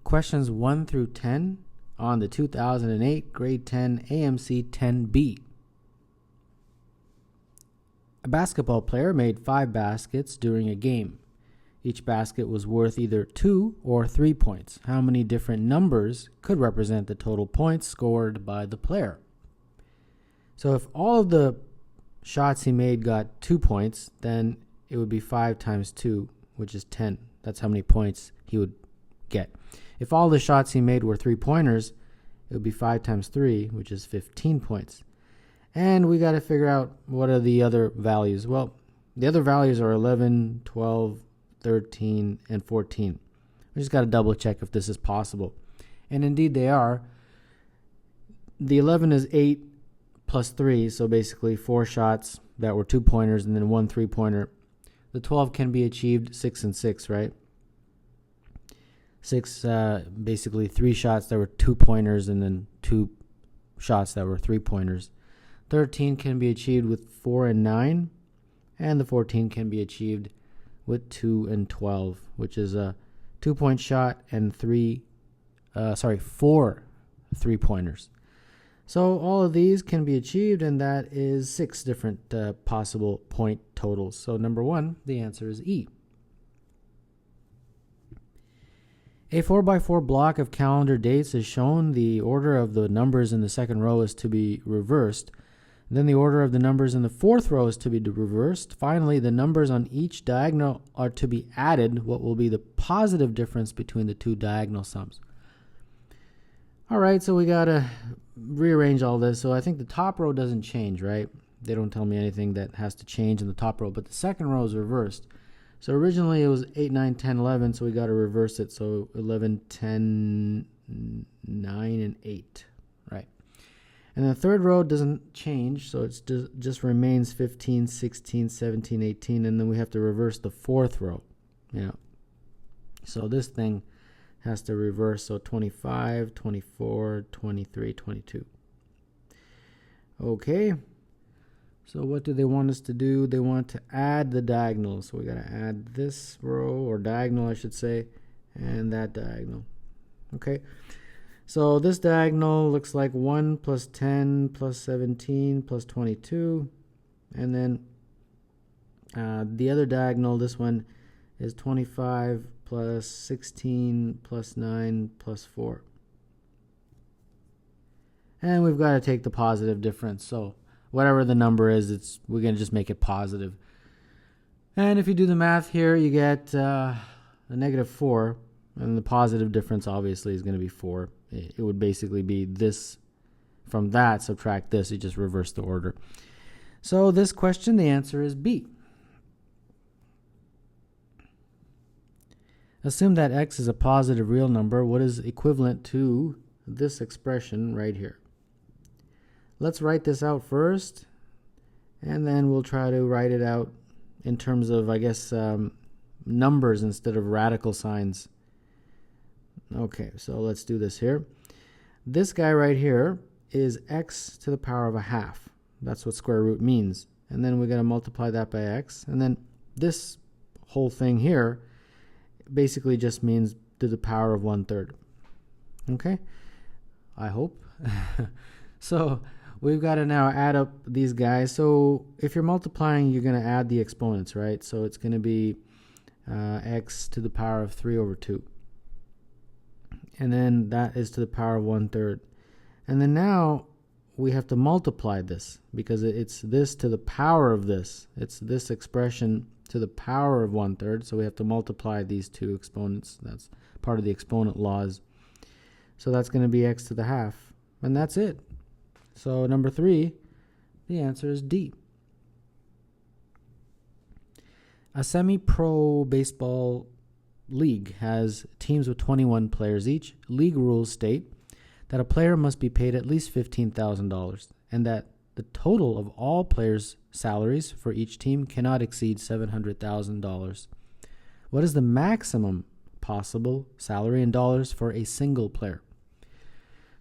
questions 1 through 10 on the 2008 Grade 10 AMC 10B. A basketball player made 5 baskets during a game. Each basket was worth either 2 or 3 points. How many different numbers could represent the total points scored by the player? So if all of the shots he made got 2 points, then it would be 5 times 2, which is 10. That's how many points he would get. If all the shots he made were 3-pointers, it would be 5 times 3, which is 15 points. And we got to figure out what are the other values. Well, the other values are 11, 12, 13, and 14. We just got to double check if this is possible. And indeed they are. The 11 is 8 plus 3, so basically 4 shots that were 2-pointers and then 1 3-pointer. The 12 can be achieved 6 and 6, right? 6, basically 3 shots that were 2-pointers and then 2 shots that were 3-pointers. 13 can be achieved with 4 and 9, and the 14 can be achieved with 2 and 12, which is a 2-point shot and 4 3-pointers. So all of these can be achieved, and that is 6 different possible point totals. So number 1, the answer is E. A 4x4 block of calendar dates is shown. The order of the numbers in the second row is to be reversed. Then the order of the numbers in the fourth row is to be reversed. Finally, the numbers on each diagonal are to be added. What will be the positive difference between the two diagonal sums? All right, so we got to rearrange all this. So I think the top row doesn't change, right? They don't tell me anything that has to change in the top row, but the second row is reversed. So originally it was 8, 9, 10, 11, so we got to reverse it. So 11, 10, 9, and 8, right? And the third row doesn't change, so it just remains 15, 16, 17, 18, and then we have to reverse the fourth row. Yeah. So this thing has to reverse, so 25, 24, 23, 22. Okay. So what do they want us to do? They want to add the diagonals. So we got to add this row, or diagonal I should say, and that diagonal. Okay. So this diagonal looks like 1 plus 10 plus 17 plus 22. And then the other diagonal, this one, is 25 plus 16 plus 9 plus 4. And we've got to take the positive difference. So whatever the number is, we're going to just make it positive. And if you do the math here, you get a negative 4. And the positive difference obviously is going to be 4. It would basically be this from that, subtract this. You just reverse the order. So this question, the answer is B. Assume that x is a positive real number. What is equivalent to this expression right here? Let's write this out first, and then we'll try to write it out in terms of, I guess, numbers instead of radical signs. Okay, so let's do this here. This guy right here is x to the power of a half. That's what square root means. And then we're going to multiply that by x. And then this whole thing here basically just means to the power of 1/3. Okay? I hope. So we've got to now add up these guys. So if you're multiplying, you're going to add the exponents, right? So it's going to be x to the power of 3/2. And then that is to the power of 1/3. And then now we have to multiply this because it's this to the power of this. It's this expression to the power of 1/3. So we have to multiply these two exponents. That's part of the exponent laws. So that's going to be x to the half. And that's it. So number 3, the answer is D. A semi-pro baseball league has teams with 21 players each. League rules state that a player must be paid at least $15,000 and that the total of all players' salaries for each team cannot exceed $700,000. What is the maximum possible salary in dollars for a single player?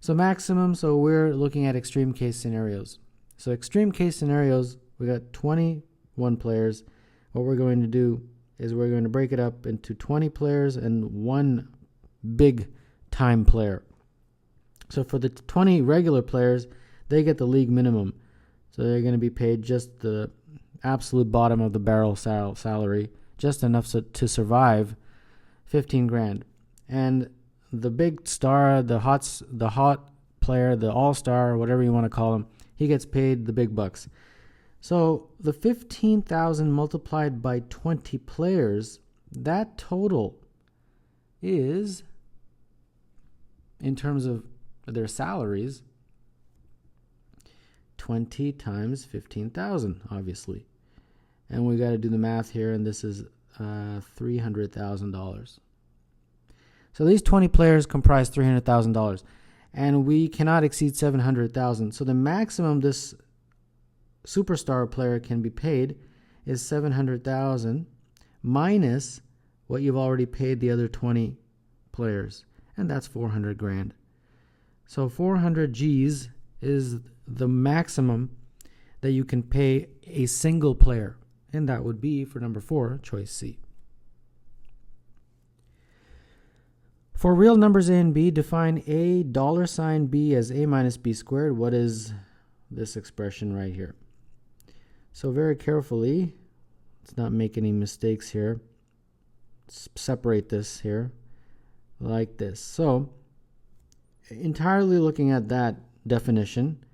So maximum, so we're looking at extreme case scenarios. So extreme case scenarios, we got 21 players. What we're going to do is we're going to break it up into 20 players and one big time player. So for the 20 regular players, they get the league minimum. So they're going to be paid just the absolute bottom of the barrel salary, just enough to survive 15 grand. And the big star, the hot player, the all-star, whatever you want to call him, he gets paid the big bucks. So the 15,000 multiplied by 20 players, that total is, in terms of their salaries, 20 times 15,000, obviously. And we got to do the math here, and this is $300,000. So these 20 players comprise $300,000, and we cannot exceed 700,000. So the maximum this superstar player can be paid is 700,000 minus what you've already paid the other 20 players, and that's 400 grand. So 400 G's is the maximum that you can pay a single player, and that would be, for number 4, choice C. For real numbers A and B, define $b as a minus b squared. What is this expression right here? So very carefully, let's not make any mistakes here. Separate this here like this. So entirely looking at that definition,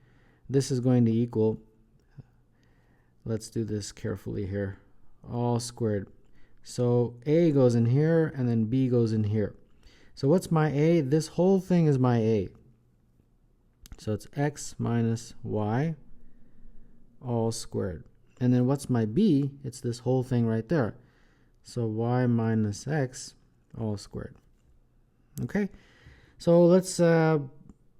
this is going to equal, let's do this carefully here, all squared. So A goes in here, and then B goes in here. So what's my A? This whole thing is my A. So it's x minus y all squared. And then what's my B? It's this whole thing right there. So y minus x all squared. Okay, so let's, I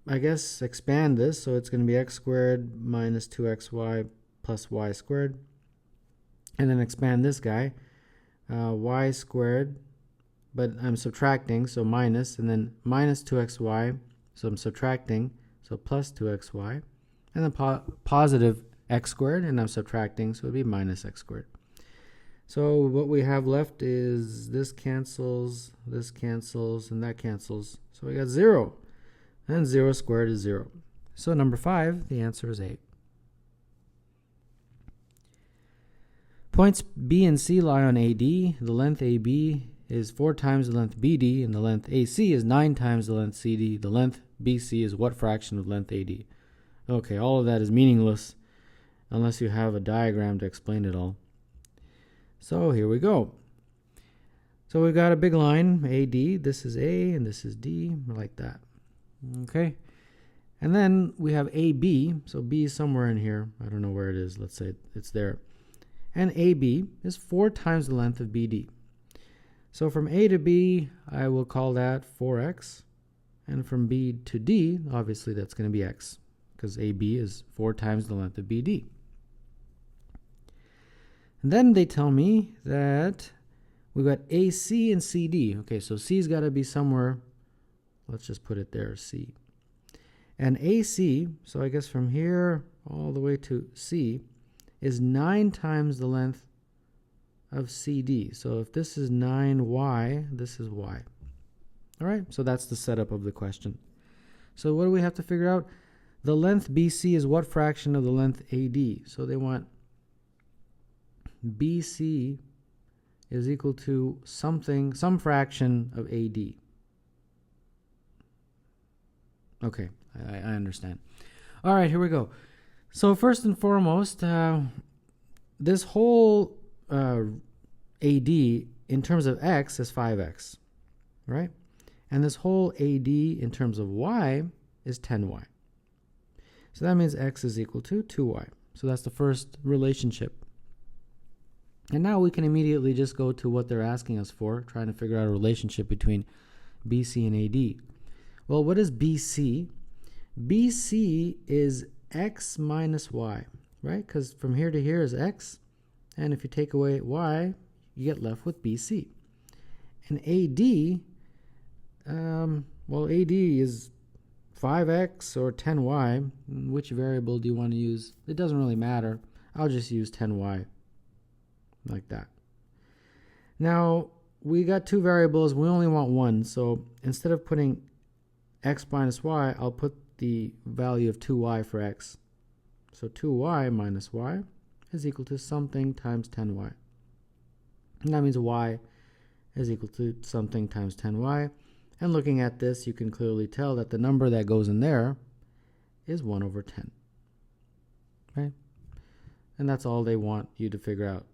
guess, expand this. So it's going to be x squared minus 2xy plus y squared. And then expand this guy, y squared, but I'm subtracting, so minus, and then minus 2xy, so I'm subtracting, so plus 2xy, and then positive x squared, and I'm subtracting, so it would be minus x squared. So what we have left is this cancels, and that cancels. So we got 0, and 0 squared is 0. So number 5, the answer is 8. Points B and C lie on AD. The length AB is 4 times the length BD, and the length AC is 9 times the length CD. The length BC is what fraction of length AD? Okay, all of that is meaningless unless you have a diagram to explain it all. So here we go. So we've got a big line, AD. This is A, and this is D, like that. Okay. And then we have AB. So B is somewhere in here. I don't know where it is. Let's say it's there. And AB is 4 times the length of BD. So from A to B, I will call that 4x. And from B to D, obviously that's going to be x, because AB is 4 times the length of BD. And then they tell me that we've got AC and CD. Okay, so C's got to be somewhere. Let's just put it there, C. And AC, so I guess from here all the way to C, is 9 times the length of CD. So if this is 9y, this is y. All right, so that's the setup of the question. So what do we have to figure out? The length BC is what fraction of the length AD? So they want BC is equal to something, some fraction of AD. Okay, I understand. All right, here we go. So first and foremost, this whole AD in terms of x is 5x, right? And this whole AD in terms of y is 10y. So that means x is equal to 2y. So that's the first relationship. And now we can immediately just go to what they're asking us for, trying to figure out a relationship between BC and AD. Well, what is BC? BC is x minus y, right? Because from here to here is x, and if you take away y, you get left with BC. And AD, well, AD is 5x or 10y. Which variable do you want to use? It doesn't really matter. I'll just use 10y, like that. Now, we got two variables. We only want one, so instead of putting x minus y, I'll put the value of 2y for x. So 2y minus y is equal to something times 10y. And that means y is equal to something times 10y. And looking at this, you can clearly tell that the number that goes in there is 1 over 10. Right? And that's all they want you to figure out.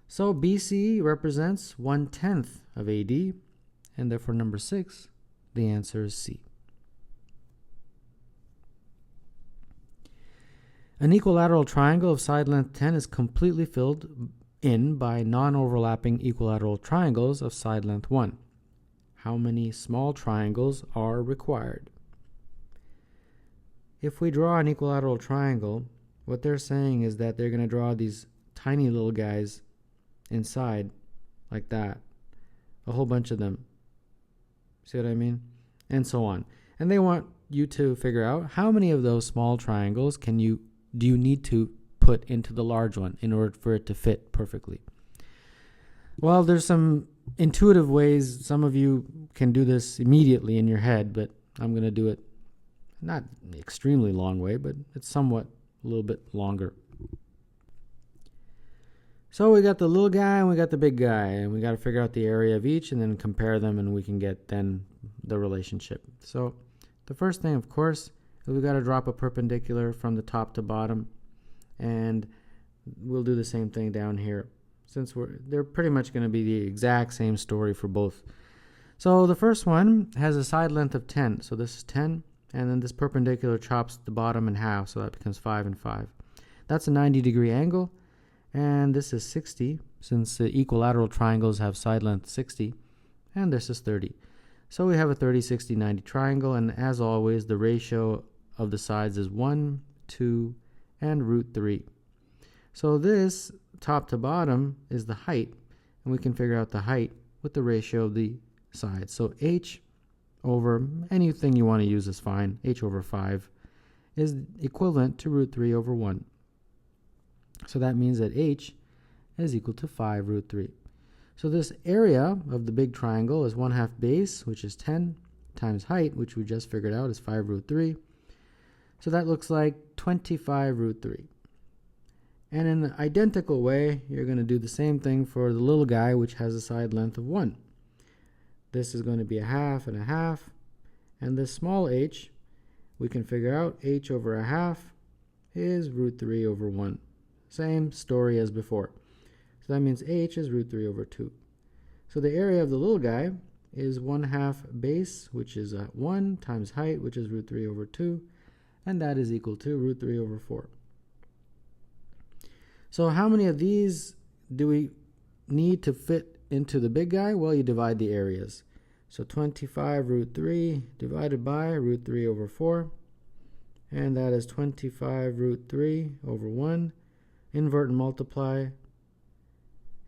So BC represents 1/10 of AD, and therefore number 6, the answer is C. An equilateral triangle of side length 10 is completely filled in by non-overlapping equilateral triangles of side length 1. How many small triangles are required? If we draw an equilateral triangle, what they're saying is that they're going to draw these tiny little guys inside, like that. A whole bunch of them. See what I mean? And so on. And they want you to figure out how many of those small triangles do you need to put into the large one in order for it to fit perfectly. Well, there's some intuitive ways. Some of you can do this immediately in your head, but I'm going to do it not extremely long way, but it's somewhat a little bit longer. So we got the little guy and we got the big guy, and we got to figure out the area of each and then compare them, and we can get then the relationship. So the first thing, of course, is we got to drop a perpendicular from the top to bottom, and we'll do the same thing down here, since they're pretty much going to be the exact same story for both. So the first one has a side length of 10, so this is 10, and then this perpendicular chops the bottom in half, so that becomes 5 and 5. That's a 90-degree angle. And this is 60, since the equilateral triangles have side length 60, and this is 30. So we have a 30, 60, 90 triangle, and as always, the ratio of the sides is 1, 2, and root 3. So this, top to bottom, is the height, and we can figure out the height with the ratio of the sides. So h over anything you want to use is fine. H over 5 is equivalent to root 3 over 1. So that means that h is equal to 5 root 3. So this area of the big triangle is 1/2 base, which is 10, times height, which we just figured out is 5 root 3. So that looks like 25 root 3. And in an identical way, you're going to do the same thing for the little guy, which has a side length of 1. This is going to be 1/2 and 1/2. And this small h, we can figure out h over 1/2 is root 3 over 1. Same story as before. So that means h is root 3 over 2. So the area of the little guy is 1/2 base, which is 1, times height, which is root 3 over 2. And that is equal to root 3 over 4. So how many of these do we need to fit into the big guy? Well, you divide the areas. So 25 root 3 divided by root 3 over 4. And that is 25 root 3 over 1. Invert and multiply,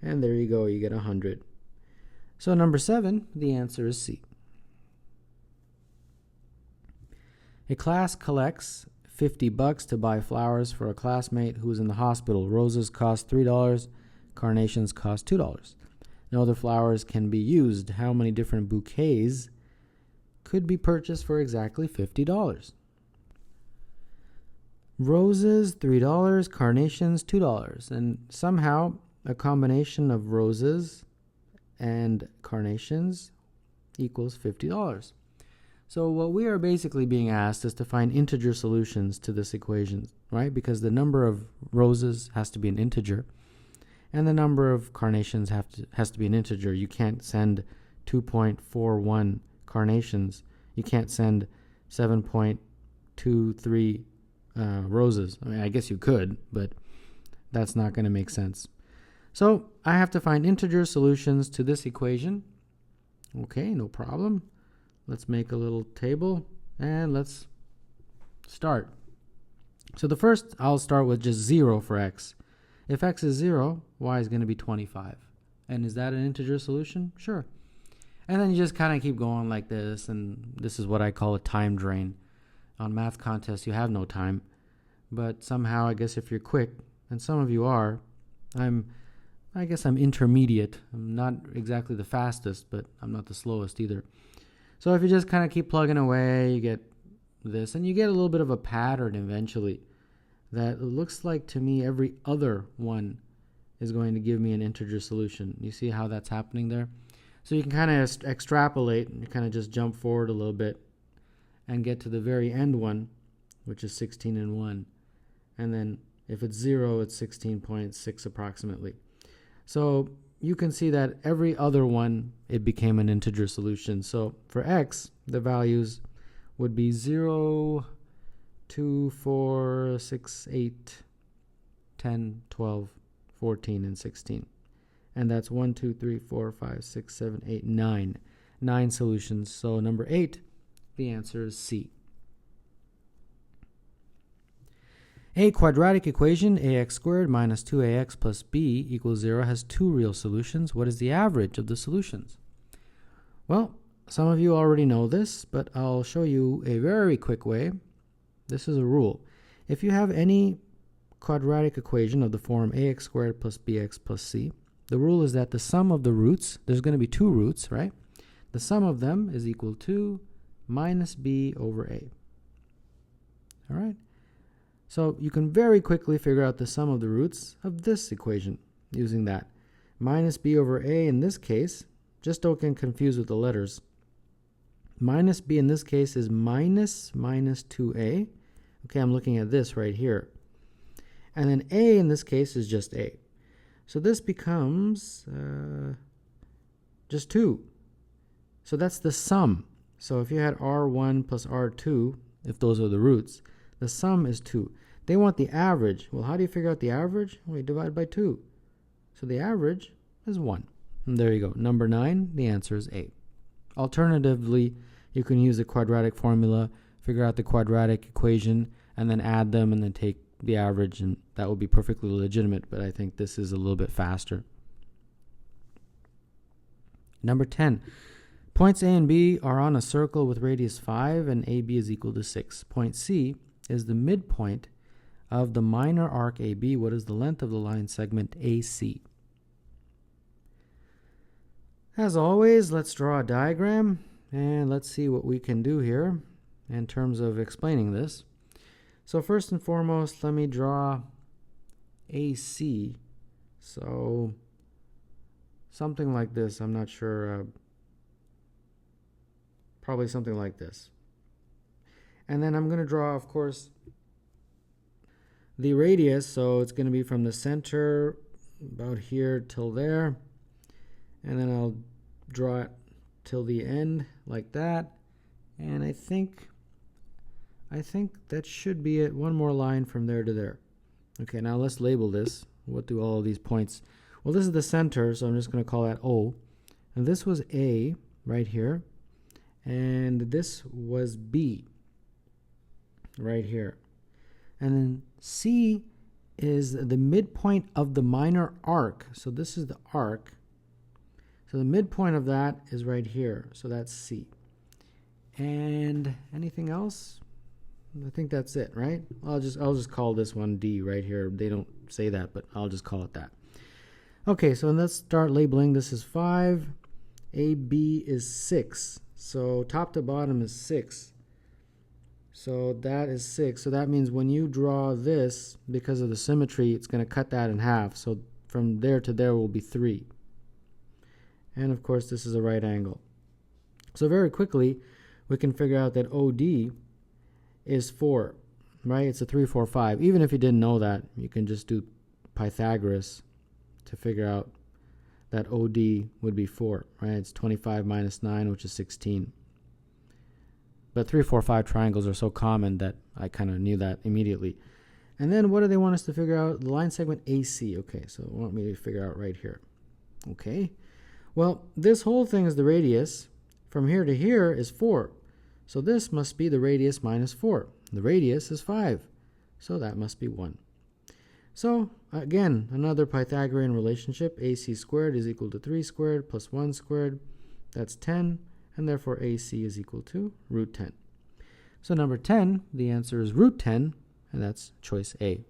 and there you go, you get 100. So number 7, the answer is C. A class collects $50 to buy flowers for a classmate who's in the hospital. Roses cost $3, carnations cost $2. No other flowers can be used. How many different bouquets could be purchased for exactly $50? Roses, $3, carnations, $2. And somehow a combination of roses and carnations equals $50. So what we are basically being asked is to find integer solutions to this equation, right? Because the number of roses has to be an integer, and the number of carnations has to be an integer. You can't send 2.41 carnations. You can't send 7.23 roses. I mean, I guess you could, but that's not going to make sense. So I have to find integer solutions to this equation. Okay, no problem. Let's make a little table and let's start. So the first, I'll start with just 0 for x. If x is 0, y is going to be 25. And is that an integer solution? Sure. And then you just kind of keep going like this, and this is what I call a time drain. On math contests, you have no time, but somehow, I guess if you're quick, and some of you are, I guess I'm intermediate. I'm not exactly the fastest, but I'm not the slowest either. So if you just kind of keep plugging away, you get this, and you get a little bit of a pattern eventually that looks like to me every other one is going to give me an integer solution. You see how that's happening there? So you can kind of extrapolate and kind of just jump forward a little bit and get to the very end one, which is 16 and 1. And then if it's 0, it's 16.6 approximately. So you can see that every other one, it became an integer solution. So for x, the values would be 0, 2, 4, 6, 8, 10, 12, 14, and 16. And that's 1, 2, 3, 4, 5, 6, 7, 8, 9. 9 solutions. So number 8, the answer is C. A quadratic equation, ax squared minus 2ax plus b equals 0, has 2 real solutions. What is the average of the solutions? Well, some of you already know this, but I'll show you a very quick way. This is a rule. If you have any quadratic equation of the form ax squared plus bx plus c, the rule is that the sum of the roots, there's going to be 2 roots, right? The sum of them is equal to minus b over a. All right? So you can very quickly figure out the sum of the roots of this equation using that. Minus b over a in this case, just don't get confused with the letters. Minus b in this case is minus 2a. Okay, I'm looking at this right here. And then a in this case is just a. So this becomes just 2. So that's the sum. So if you had r1 plus r2, if those are the roots, the sum is 2. They want the average. Well, how do you figure out the average? Well, you divide by 2. So the average is 1. And there you go. Number 9, the answer is A. Alternatively, you can use the quadratic formula, figure out the quadratic equation, and then add them and then take the average, and that would be perfectly legitimate, but I think this is a little bit faster. Number 10. Points A and B are on a circle with radius 5 and AB is equal to 6. Point C is the midpoint of the minor arc AB. What is the length of the line segment AC? As always, let's draw a diagram and let's see what we can do here in terms of explaining this. So first and foremost, let me draw AC. So something like this. I'm not sure. Probably something like this. And then I'm going to draw, of course, the radius. So it's going to be from the center about here till there. And then I'll draw it till the end like that. And I think that should be it. One more line from there to there. Okay, now let's label this. What do all of these points? Well, this is the center, so I'm just going to call that O. And this was A right here. And this was B right here. And then C is the midpoint of the minor arc. So this is the arc. So the midpoint of that is right here. So that's C. And anything else? I think that's it, right? I'll just call this one D right here. They don't say that, but I'll just call it that. Okay, so let's start labeling. This is 5. AB is 6. So top to bottom is 6. So that is 6. So that means when you draw this, because of the symmetry, it's going to cut that in half. So from there to there will be 3. And of course, this is a right angle. So very quickly, we can figure out that OD is 4, right? It's a 3, 4, 5. Even if you didn't know that, you can just do Pythagoras to figure out that OD would be 4, right? It's 25 minus 9, which is 16. But 3, 4, 5 triangles are so common that I kind of knew that immediately. And then what do they want us to figure out? The line segment AC. Okay, so they want me to figure out right here. Okay. Well, this whole thing is the radius. From here to here is 4. So this must be the radius minus 4. The radius is 5. So that must be 1. So again, another Pythagorean relationship. AC squared is equal to 3 squared plus 1 squared. That's 10. And therefore AC is equal to root 10. So number 10, the answer is root 10. And that's choice A.